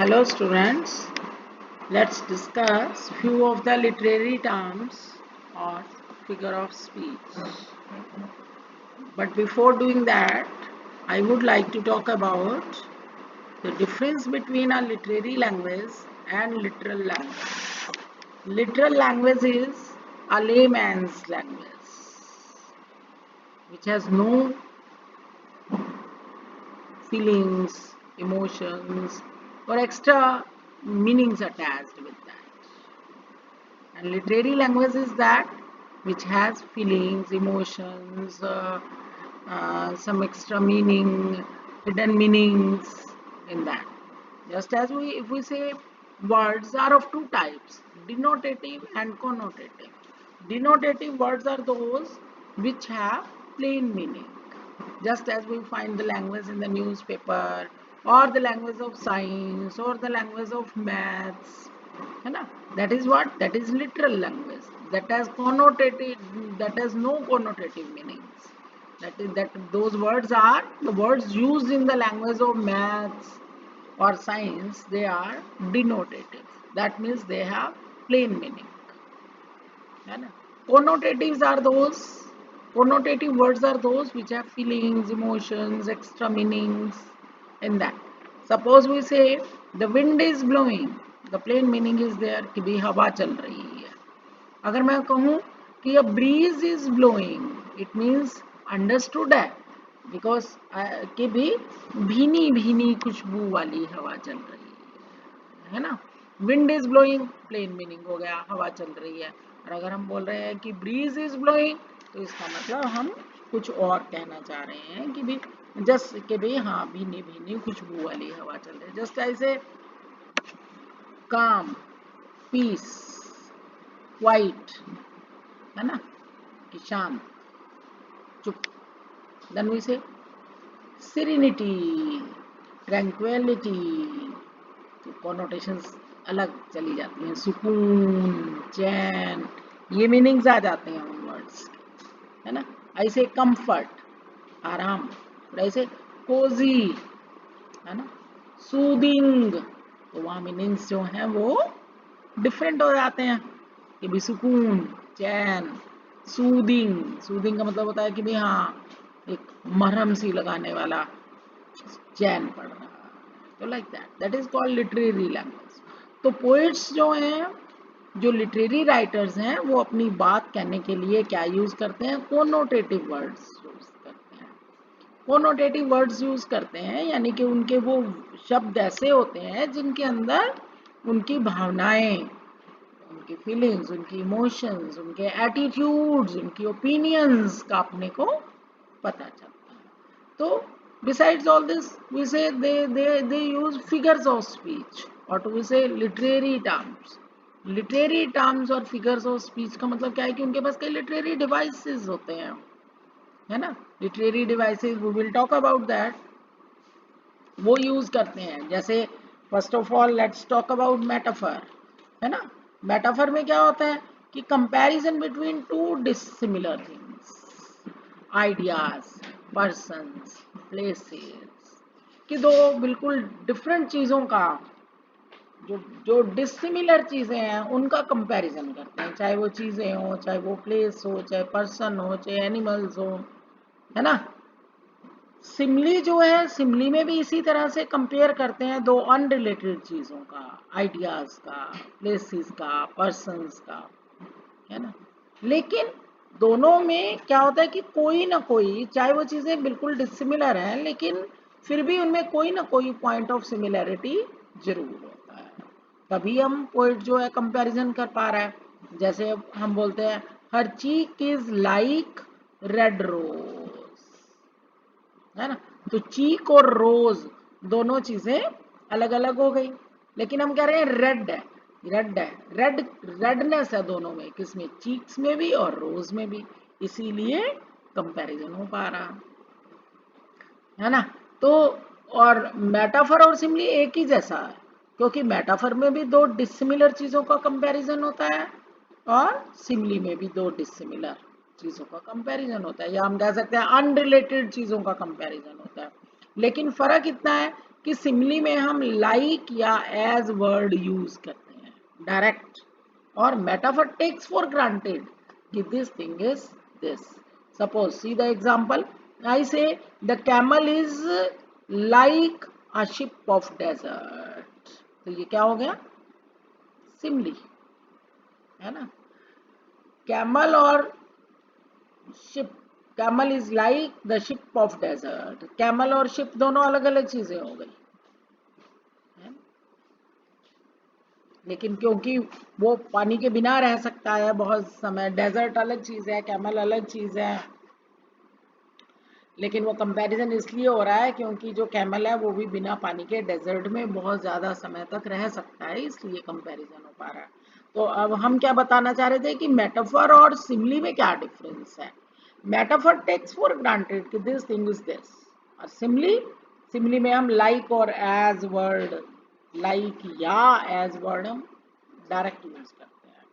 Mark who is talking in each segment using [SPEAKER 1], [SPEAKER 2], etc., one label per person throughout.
[SPEAKER 1] Hello students, let's discuss few of the literary terms or figure of speech. But before doing that, I would like to talk about the difference between a literary language and literal language. Literal language is a layman's language which has no feelings, emotions or extra meanings attached with that. And literary language is that which has feelings, emotions, some extra meaning, hidden meanings in that. Just as if we say words are of two types, denotative and connotative. Denotative words are those which have plain meaning. Just as we find the language in the newspaper or the language of science or the language of maths, है ना? That is what? That is literal language. That has no connotative meanings. That those words are the words used in the language of maths or science. They are denotative. That means they have plain meaning. है ना? Connotatives are those. Connotative words are those which have feelings, emotions, extra meanings in that. Suppose we say the wind is blowing. The plain meaning is there कि भी हवा चल रही है. अगर मैं कहूँ कि a breeze is blowing, it means understood है because कि भी भीनी भीनी खुशबू वाली हवा चल रही है ना. Wind is blowing plain meaning हो गया, हवा चल रही है. और अगर हम बोल रहे हैं कि ब्रीज इज ब्लोइंग तो इसका मतलब हम कुछ और कहना चाह रहे हैं कि भी जस्ट के भी हाँ भीनी भीनी खुशबू वाली हवा चल रही है. जस्ट ऐसे काम, पीस, क्वाइट, है ना, कि शांत, चुप. देन वी से सेरेनिटी, ट्रैंक्विलिटी. तो कॉनोटेशंस अलग चली जाती हैं. सुकून, चैन, ये मीनिंग्स आ जाते हैं उन वर्ड्स के, है ना. ऐसे कंफर्ट, आराम. और ऐसे कोजी, है ना, सूदिंग. तो वहाँ मीनिंग्स जो हैं वो डिफरेंट हो जाते हैं कि भी सुकून, चैन, सूदिंग. सूदिंग का मतलब होता है कि भी हाँ एक मरहम सी लगाने वाला चैन पड़ रहा है. तो like that is called literary language. तो पोइट्स जो हैं, जो लिटरेरी राइटर्स हैं, वो अपनी बात कहने के लिए क्या यूज करते हैं? कोनोटेटिव वर्ड्स यूज करते हैं. कोनोटेटिव वर्ड्स यूज करते हैं यानी कि उनके वो शब्द ऐसे होते हैं जिनके अंदर उनकी भावनाएं, उनकी फीलिंग्स, उनकी इमोशंस, उनके एटीट्यूड्स, उनकी ओपिनियंस का अपने को पता चलता है. तो besides all this we say they use figures of speech, or to we say literary terms. Literary terms और फिगर्स ऑफ स्पीच का मतलब क्या है कि उनके पास कई लिटरेरी डिवाइसेस होते हैं, है ना. Literary devices we will talk about that. वो यूज करते हैं. जैसे first of all let's talk about metaphor, है ना. मेटाफर में क्या होता है कि comparison between two dissimilar things, ideas, persons, places, कि दो बिल्कुल डिफरेंट चीज़ों का जो जो डिसिमिलर चीज़ें हैं उनका कंपैरिजन करते हैं. चाहे वो चीज़ें हो, चाहे वो प्लेस हो, चाहे पर्सन हो, चाहे एनिमल्स हो, है ना. सिमली जो है, सिमली में भी इसी तरह से कंपेयर करते हैं दो अनरिलेटेड चीज़ों का, आइडियाज़ का, प्लेसेस का, पर्सन्स का, है ना. लेकिन दोनों में क्या होता है कि कोई ना कोई, चाहे वो चीज़ें बिल्कुल डिसिमिलर हैं लेकिन फिर भी उनमें कोई ना कोई पॉइंट ऑफ सिमिलैरिटी जरूर होता है. तभी हम पोइट जो है कंपैरिजन कर पा रहा है. जैसे हम बोलते हैं हर चीक इज लाइक रेड रोज, है ना. तो चीक और रोज दोनों चीजें अलग अलग हो गई, लेकिन हम कह रहे हैं रेड है, रेड है, रेडनेस है दोनों में, किसमें? चीक्स में भी और रोज में भी. इसीलिए कंपैरिजन हो पा रहा है ना. तो और मेटाफर और सिमिली एक ही जैसा है, क्योंकि मेटाफर में भी दो डिसिमिलर चीजों का कंपैरिजन होता है और सिमिली में भी दो डिसिमिलर चीजों का कंपैरिजन होता है, या हम कह सकते हैं अनरिलेटेड चीजों का कंपैरिजन होता है. लेकिन फर्क इतना है कि सिमिली में हम लाइक या एज वर्ड यूज करते हैं डायरेक्ट, और मेटाफर टेक्स फॉर ग्रांटेड कि this thing is this. Suppose see the example, I say the camel is like a ship of desert. तो ये क्या हो गया? सिमिली, है ना. कैमल और ship, camel is like the ship of desert. Camel और शिप दोनों अलग अलग चीजें हो गई, लेकिन क्योंकि वो पानी के बिना रह सकता है बहुत समय, डेजर्ट अलग चीज है, कैमल अलग चीज है, लेकिन वो कंपैरिजन इसलिए हो रहा है क्योंकि जो कैमल है वो भी बिना पानी के डेजर्ट में बहुत ज्यादा समय तक रह सकता है, इसलिए कंपैरिजन हो पा रहा है. तो अब हम क्या बताना चाह रहे थे कि मेटाफर और सिमिली में क्या डिफरेंस है. मेटाफर टेक्स फॉर ग्रांटेड कि दिस थिंग इज दिस, और सिमिली, सिमिली में हम लाइक और एज वर्ड, लाइक या एज वर्ड हम डायरेक्ट यूज करते हैं.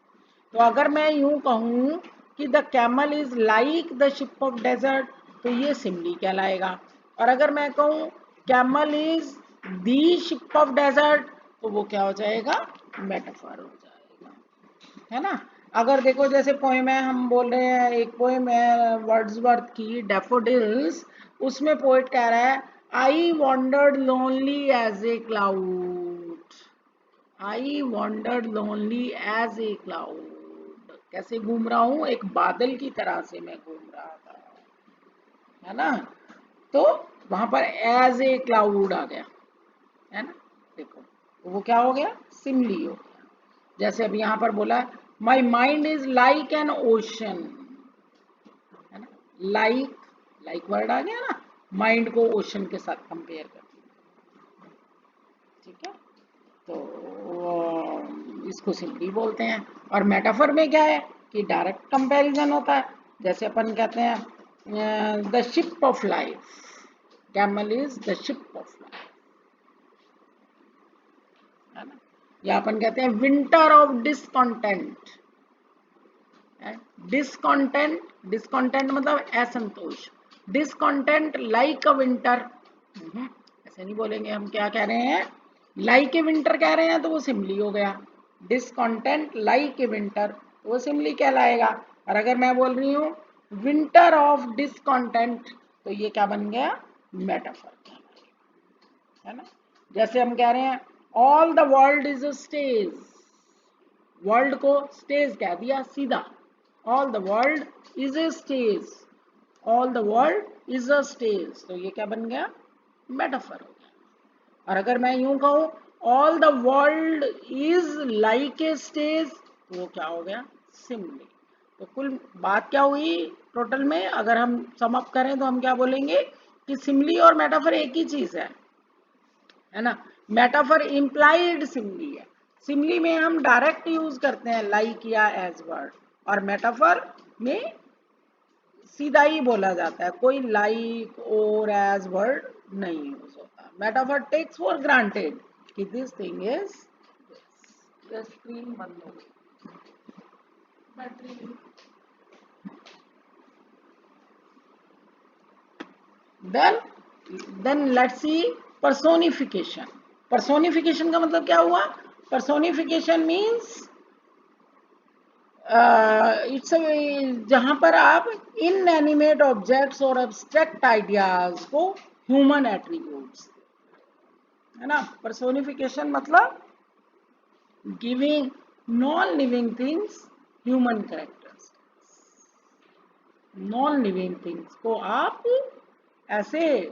[SPEAKER 1] तो अगर मैं यूं कहूं कि the camel is like the ship of desert, तो ये सिमिली कहलाएगा. और अगर मैं कहूं camel is the ship of desert, तो वो क्या हो जाएगा? मेटाफर हो जाएगा, है ना. अगर देखो जैसे पोएम है, हम बोल रहे हैं, एक पोएम है वर्ड्सवर्थ की डैफोडिल्स, उसमें पोएट कह रहा है I wandered lonely as a cloud, I wandered lonely as a cloud. कैसे घूम रहा हूं? एक बादल की तरह से मैं घूम रहा था, है ना. तो वहां पर एज ए क्लाउड आ गया, है ना. देखो तो वो क्या हो गया? सिमिली हो गया. जैसे अभी यहां पर बोला my mind is like an ocean, है ना. लाइक, लाइक वर्ड आ गया ना, माइंड को ओशन के साथ कंपेयर कर दिया, ठीक है. तो इसको सिमिली बोलते हैं. और मेटाफर में क्या है कि डायरेक्ट कंपैरिजन होता है. जैसे अपन कहते हैं the ship of life, camel is the ship of life, है ना. या अपन कहते हैं winter of discontent, discontent, discontent मतलब असंतोष, डिसकॉन्टेंट लाइक अ विंटर. ऐसे नहीं बोलेंगे हम. क्या कह रहे हैं? लाइक ए विंटर कह रहे हैं, तो वो सिमिली हो गया. डिसकॉन्टेंट लाइक ए विंटर, तो वो सिमिली कहलाएगा. और अगर मैं बोल रही हूँ विंटर ऑफ डिसकॉन्टेंट, तो ये क्या बन गया? मेटाफर कहलाएगा, है ना. जैसे हम कह रहे हैं all the world is a stage, world को स्टेज कह दिया सीधा. All the world is a stage, all the world is a stage, तो ये क्या बन गया? मेटाफर हो गया. और अगर मैं यूं कहूं all the world is like a stage, तो वो क्या हो गया? सिमिली. तो कुल बात क्या हुई टोटल में? अगर हम सम अप करें तो हम क्या बोलेंगे कि सिमिली और मेटाफर एक ही चीज है ना. मेटाफर इम्प्लाइड सिमिली है. सिमिली में हम डायरेक्ट यूज करते हैं लाइक या एज वर्ड, और मेटाफर में सीधा ही बोला जाता है, कोई लाइक और एज वर्ड नहीं यूज होता. मेटाफर टेक्स फॉर ग्रांटेड कि दिस थिंग इज, स्क्रीन बंद हो गई, battery. Then let's see personification. Personification का मतलब क्या हुआ? पर्सोनिफिकेशन मीन्स इट्स जहां पर आप इनएनिमेट ऑब्जेक्ट्स और एब्स्ट्रैक्ट आइडियाज को ह्यूमन एट्रीब्यूट्स, है ना. पर्सोनिफिकेशन मतलब giving non living things human characters. Non living things को आप ऐसे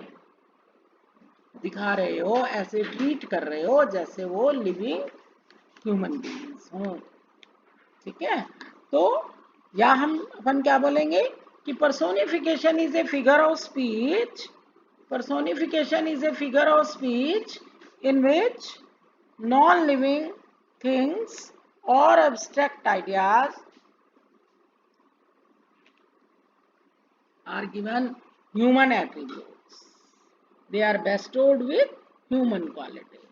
[SPEAKER 1] दिखा रहे हो, ऐसे ट्रीट कर रहे हो जैसे वो लिविंग ह्यूमन बीइंग्स हो, ठीक है. तो या हम अपन क्या बोलेंगे कि personification is a figure of speech, personification is a figure of speech in which non-living things or abstract ideas are given human attributes. They are bestowed with human qualities.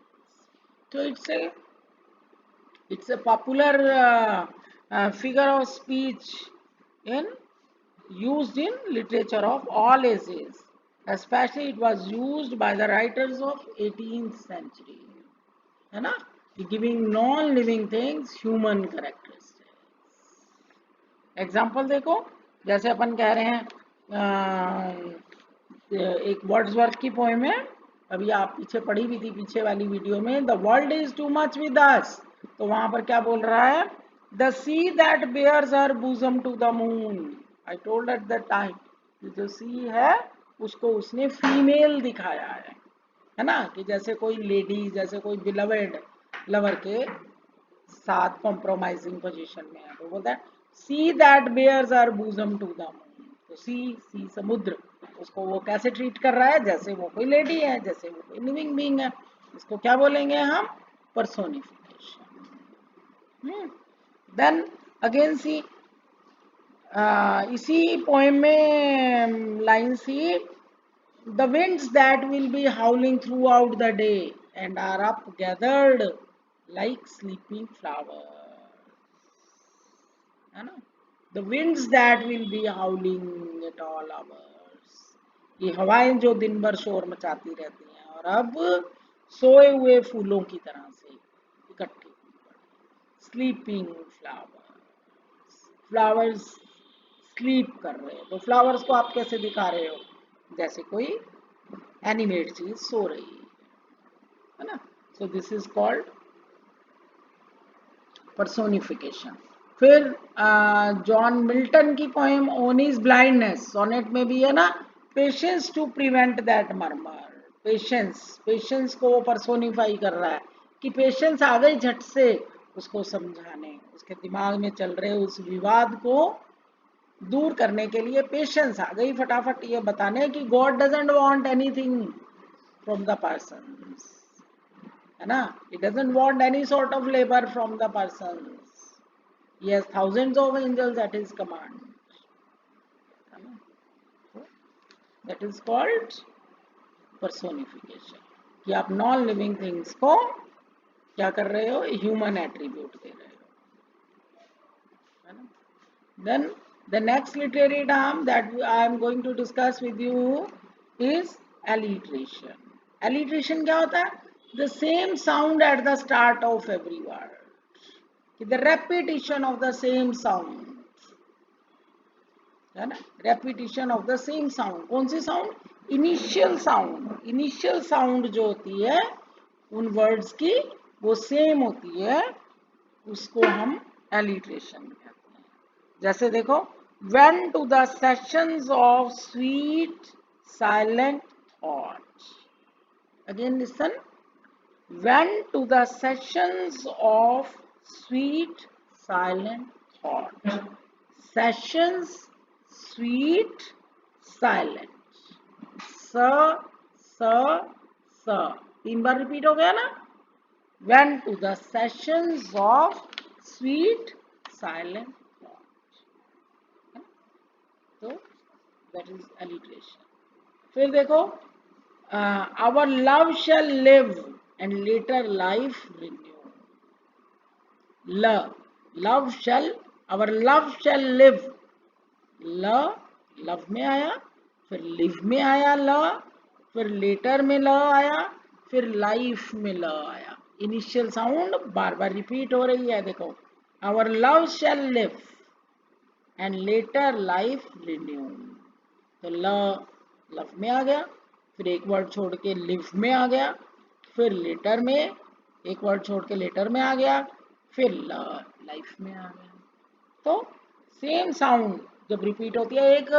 [SPEAKER 1] So it's a popular figure of speech in used in literature of all ages. especially it was used by the writers of 18th century, है ना, giving non living things human characteristics. Example देखो, जैसे अपन कह रहे हैं एक Wordsworth की poem है, अभी आप पीछे पढ़ी भी थी पीछे वाली वीडियो में, the world is too much with us, तो वहां पर क्या बोल रहा है, the sea that bares her bosom to the moon, I told at the time, जो सी है उसको उसने फीमेल दिखाया है ना, कि जैसे कोई लेडी, जैसे कोई बिलवेड लवर के साथ कॉम्प्रोमाइजिंग पोजीशन में है, तो बोलता है sea that bares are bosom to the moon, तो सी समुद्र, उसको वो कैसे ट्रीट कर रहा है, जैसे वो कोई लेडी है, जैसे वो कोई लिविंग बीइंग है, इसको क्या बोलेंगे हम, पर्सोनिफिकेशन। देन अगेन सी, इसी पोएम में line sea, the winds that will be howling throughout the day and are up gathered like sleeping flowers, है ना, the winds that will be howling at all hours, ये हवाएं जो दिन भर शोर मचाती रहती हैं और अब सोए हुए फूलों की तरह से इकट्ठी हुई पड़ी, स्लीपिंग फ्लावर्स, फ्लावर्स स्लीप कर रहे हैं, तो फ्लावर्स को आप कैसे दिखा रहे हो, जैसे कोई एनिमेट चीज सो रही है ना, so this is called personification. फिर जॉन मिल्टन की poem on his blindness, sonnet में भी है ना, patience to prevent that murmur, patience को वो पर्सोनिफाई कर रहा है कि पेशेंस आ गई झट से उसको समझाने, उसके दिमाग में चल रहे उस विवाद को दूर करने के लिए पेशेंस आ गई फटाफट ये बताने कि God doesn't want anything from the person, है ना, he doesn't want any sort of labor from the persons, he has thousands of angels at his command, है ना, so that is called personification, कि आप नॉन लिविंग थिंग्स को क्या कर रहे हो, ह्यूमन एट्रीब्यूट दे रहे हो, है ना। Then the next literary term that I am going to discuss with you is alliteration. Alliteration क्या होता है, the same sound at the start of every word, the repetition of the same sound, है ना, repetition of the same sound, कौन सी sound, initial sound, initial sound जो होती है उन वर्ड्स की वो सेम होती है, उसको हम alliteration कहते हैं। जैसे देखो, went to the sessions of sweet silent thought, again listen, went to the sessions of sweet silent thought, sessions sweet silent, स स स, तीन बार रिपीट हो गया ना, went to the sessions of sweet silent thought, तो that is alliteration। फिर देखो, our love shall live and later life renew, love shall, our love shall live, love में आया, फिर लिव में आया ल, फिर लेटर में ल आया, फिर लाइफ में ल आया, इनिशियल साउंड बार बार रिपीट हो रही है, देखो, our love shall live and later life renew, तो लव में आ गया, फिर एक वर्ड छोड़ के लिव में आ गया, फिर लेटर में एक वर्ड छोड़ के लेटर में आ गया, फिर लाइफ में आ गया, तो सेम साउंड जब रिपीट होती है। एक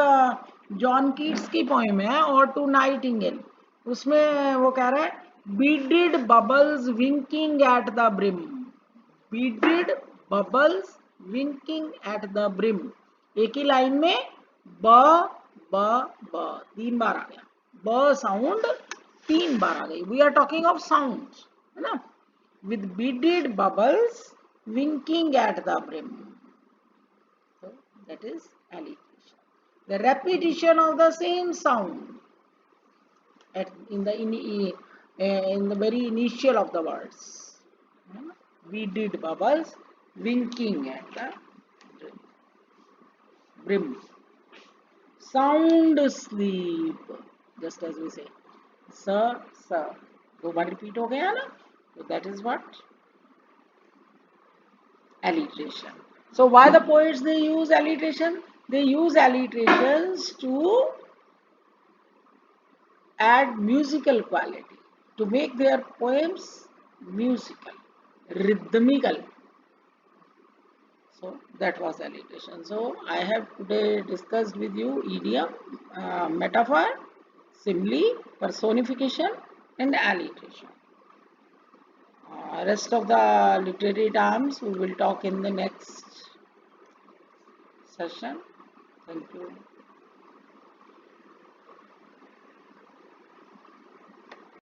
[SPEAKER 1] जॉन कीट्स की पोएम है और टू नाइटिंगेल, उसमें वो कह रहा है, beaded bubbles winking at the brim, beaded bubbles winking at the brim, एक ही लाइन में ब ब ब तीन बार आ गया, ब साउंड तीन बार आ गई, we are talking of sound, है ना, with beaded bubbles winking at the brim, so that is alliteration, the repetition of the same sound in the very initial of the words, beaded bubbles winking at the brim, sound sleep, just as we say sir, sir. दो बार repeat हो गया ना, so that is what alliteration. So why the poets they use alliteration? They use alliterations to add musical quality, to make their poems musical, rhythmical. So that was alliteration. So I have today discussed with you idiom, metaphor, simile, personification, and alliteration. Rest of the literary terms we will talk in the next session. Thank you.